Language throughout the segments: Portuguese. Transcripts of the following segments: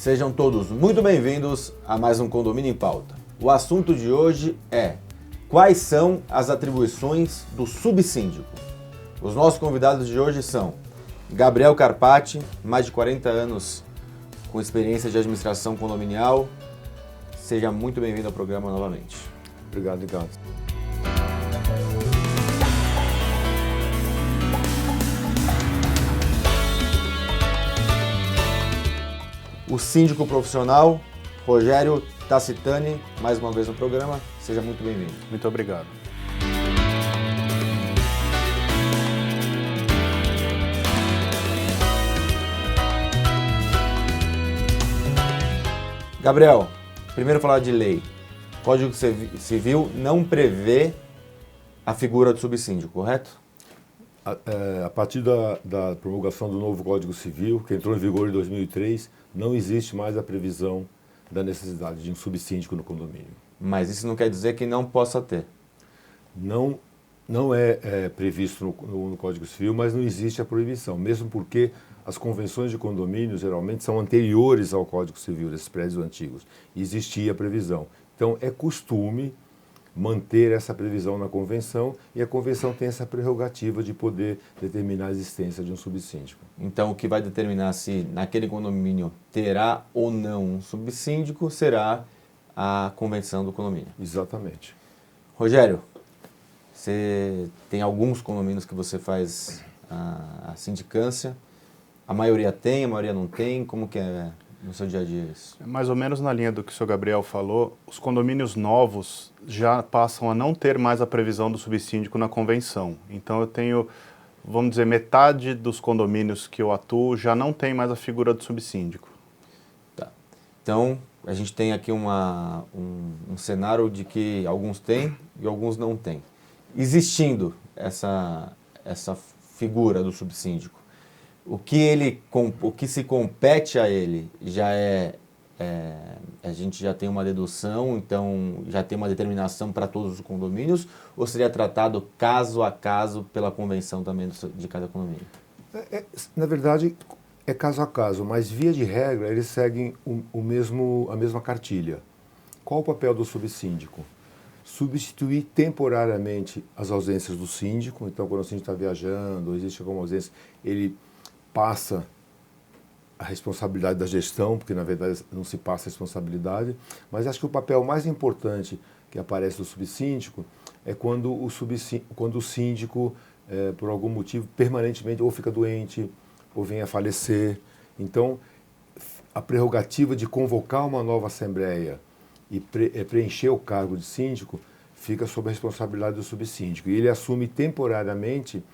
Sejam todos muito bem-vindos a mais um Condomínio em Pauta. O assunto de hoje é: quais são as atribuições do subsíndico? Os nossos convidados de hoje são Gabriel Carpati, mais de 40 anos com experiência de administração condominial. Seja muito bem-vindo ao programa novamente. Obrigado, Ricardo. O síndico profissional, Rogério Tacitani, mais uma vez no programa. Seja muito bem-vindo. Muito obrigado. Gabriel, primeiro falar de lei. O Código Civil não prevê a figura do subsíndico, correto? A partir da promulgação do novo Código Civil, que entrou em vigor em 2003, não existe mais a previsão da necessidade de um subsíndico no condomínio. Mas isso não quer dizer que não possa ter. Não é previsto no Código Civil, mas não existe a proibição, mesmo porque as convenções de condomínio geralmente são anteriores ao Código Civil, desses prédios antigos. E existia a previsão. Então, é costume manter essa previsão na convenção, e a convenção tem essa prerrogativa de poder determinar a existência de um subsíndico. Então, o que vai determinar se naquele condomínio terá ou não um subsíndico será a convenção do condomínio. Exatamente. Rogério, você tem alguns condomínios que você faz a sindicância. A maioria tem, a maioria não tem. Como que é no seu dia a dia isso? Mais ou menos na linha do que o senhor Gabriel falou, os condomínios novos já passam a não ter mais a previsão do subsíndico na convenção. Então eu tenho, vamos dizer, metade dos condomínios que eu atuo já não tem mais a figura do subsíndico. Tá. Então, a gente tem aqui um cenário de que alguns têm e alguns não têm. Existindo essa figura do subsíndico, o que se compete a ele já a gente já tem uma dedução, então já tem uma determinação para todos os condomínios, ou seria tratado caso a caso pela convenção também de cada condomínio? Na verdade, é caso a caso, mas via de regra eles seguem a mesma cartilha. Qual o papel do subsíndico? Substituir temporariamente as ausências do síndico. Então, quando o síndico está viajando, ou existe alguma ausência, ele passa a responsabilidade da gestão, porque na verdade não se passa a responsabilidade, mas acho que o papel mais importante que aparece do subsíndico é quando o síndico, por algum motivo, permanentemente ou fica doente ou vem a falecer. Então, a prerrogativa de convocar uma nova assembleia e preencher o cargo de síndico fica sob a responsabilidade do subsíndico. E ele assume temporariamente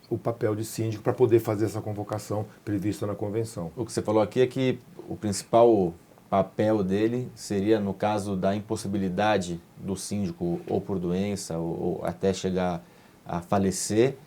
o papel de síndico para poder fazer essa convocação prevista na convenção. O que você falou aqui é que o principal papel dele seria, no caso da impossibilidade do síndico, ou por doença, ou até chegar a falecer,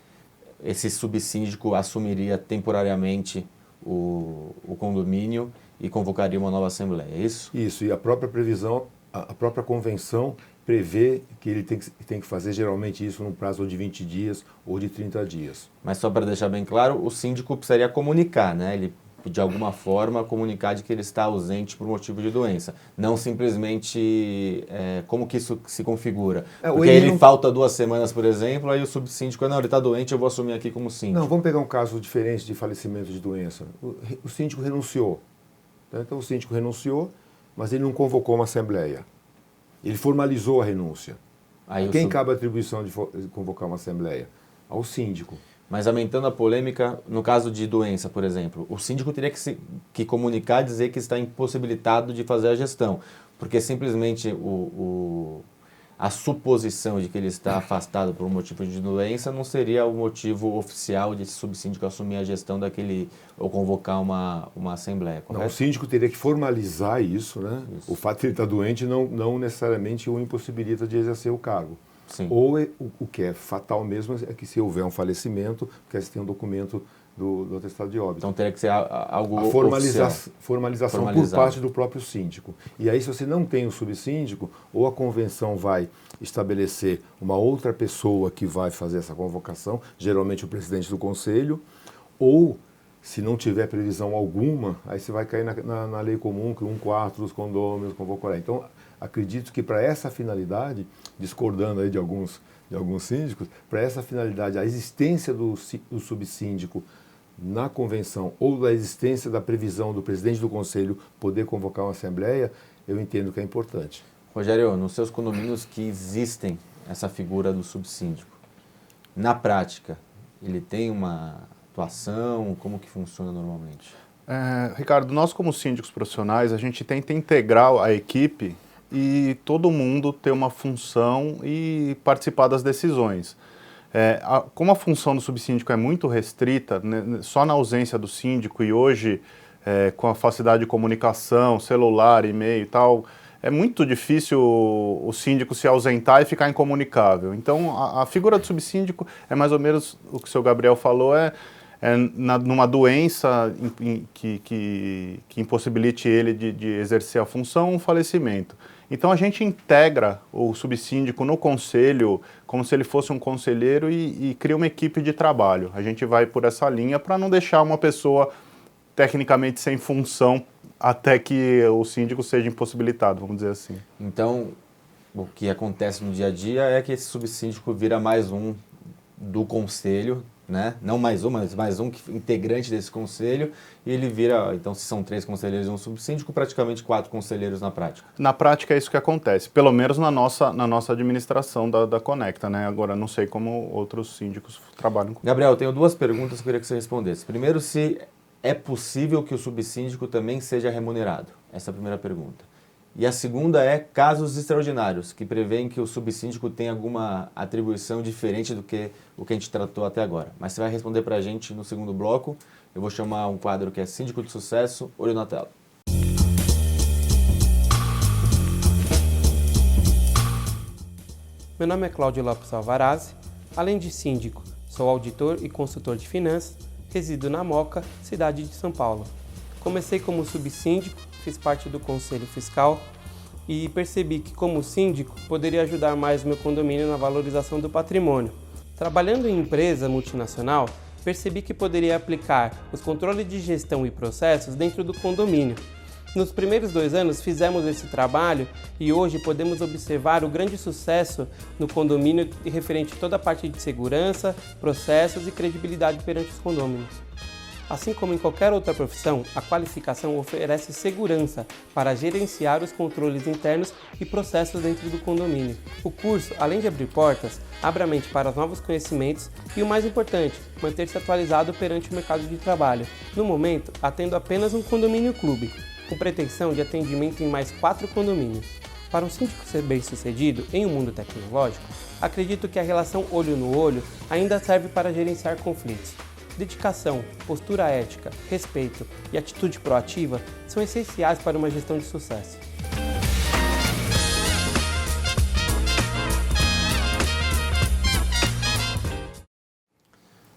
esse subsíndico assumiria temporariamente o condomínio e convocaria uma nova assembleia, é isso? Isso, e a própria previsão, a própria convenção prevê que ele tem que fazer geralmente isso num prazo de 20 dias ou de 30 dias. Mas só para deixar bem claro, o síndico precisaria comunicar, né? Ele, de alguma forma, comunicar de que ele está ausente por motivo de doença. Não simplesmente como que isso se configura. Porque ele falta 2 semanas, por exemplo, aí o subsíndico, não, ele está doente, eu vou assumir aqui como síndico. Não, vamos pegar um caso diferente de falecimento de doença. O síndico renunciou. Então o síndico renunciou, mas ele não convocou uma assembleia. Ele formalizou a renúncia. A quem cabe a atribuição de convocar uma assembleia? Ao síndico. Mas aumentando a polêmica, no caso de doença, por exemplo, o síndico teria que comunicar, dizer que está impossibilitado de fazer a gestão, porque simplesmente a suposição de que ele está afastado por um motivo de doença não seria o motivo oficial de esse subsíndico assumir a gestão daquele, ou convocar uma assembleia, correto? Não, o síndico teria que formalizar isso, né? Isso. O fato de ele estar doente não necessariamente o impossibilita de exercer o cargo. Sim. Ou o que é fatal mesmo é que se houver um falecimento, que se tem um documento do atestado de óbito. Então teria que ser algo formalização por parte do próprio síndico. E aí, se você não tem o subsíndico, ou a convenção vai estabelecer uma outra pessoa que vai fazer essa convocação, geralmente o presidente do conselho, ou Se não tiver previsão alguma, aí você vai cair na lei comum, que 1/4 dos condôminos convocará. Então, acredito que para essa finalidade, discordando aí de alguns síndicos, para essa finalidade, a existência do subsíndico na convenção ou da existência da previsão do presidente do conselho poder convocar uma assembleia, eu entendo que é importante. Rogério, nos seus condomínios que existem essa figura do subsíndico, na prática, ele tem uma atuação? Como que funciona normalmente? Ricardo, nós como síndicos profissionais, a gente tenta integrar a equipe e todo mundo ter uma função e participar das decisões. Como a função do subsíndico é muito restrita, né, só na ausência do síndico e hoje com a facilidade de comunicação, celular, e-mail e tal, é muito difícil o síndico se ausentar e ficar incomunicável. Então, a figura do subsíndico é mais ou menos o que o seu Gabriel falou, numa doença que impossibilite ele de exercer a função, um falecimento. Então a gente integra o subsíndico no conselho como se ele fosse um conselheiro e cria uma equipe de trabalho. A gente vai por essa linha para não deixar uma pessoa tecnicamente sem função até que o síndico seja impossibilitado, vamos dizer assim. Então, o que acontece no dia a dia é que esse subsíndico vira mais um do conselho, né? Não mais um, mas mais um integrante desse conselho, e ele vira, então se são 3 conselheiros e um subsíndico, praticamente 4 conselheiros na prática. Na prática é isso que acontece, pelo menos na nossa administração da Conecta, né? Agora não sei como outros síndicos trabalham com. Gabriel, eu tenho 2 perguntas que eu queria que você respondesse. Primeiro, se é possível que o subsíndico também seja remunerado? Essa é a primeira pergunta. E a segunda é casos extraordinários, que prevêem que o subsíndico tenha alguma atribuição diferente do que o que a gente tratou até agora. Mas você vai responder para a gente no segundo bloco. Eu vou chamar um quadro que é Síndico de Sucesso, olho na tela. Meu nome é Cláudio Lopes Alvarazzi. Além de síndico, sou auditor e consultor de finanças, resido na Moca, cidade de São Paulo. Comecei como subsíndico, fiz parte do Conselho Fiscal e percebi que, como síndico, poderia ajudar mais meu condomínio na valorização do patrimônio. Trabalhando em empresa multinacional, percebi que poderia aplicar os controles de gestão e processos dentro do condomínio. Nos primeiros 2 anos fizemos esse trabalho e hoje podemos observar o grande sucesso no condomínio referente a toda a parte de segurança, processos e credibilidade perante os condôminos. Assim como em qualquer outra profissão, a qualificação oferece segurança para gerenciar os controles internos e processos dentro do condomínio. O curso, além de abrir portas, abre a mente para novos conhecimentos e, o mais importante, manter-se atualizado perante o mercado de trabalho. No momento, atendo apenas um condomínio clube, com pretensão de atendimento em mais 4 condomínios. Para um síndico ser bem-sucedido em um mundo tecnológico, acredito que a relação olho no olho ainda serve para gerenciar conflitos. Dedicação, postura ética, respeito e atitude proativa são essenciais para uma gestão de sucesso.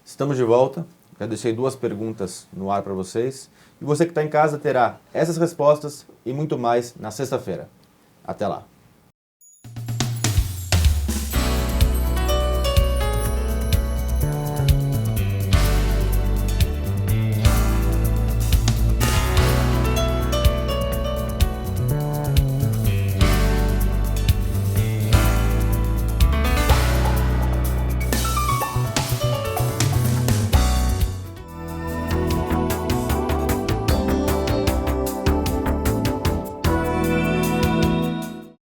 Estamos de volta. Já deixei 2 perguntas no ar para vocês. E você que está em casa terá essas respostas e muito mais na sexta-feira. Até lá.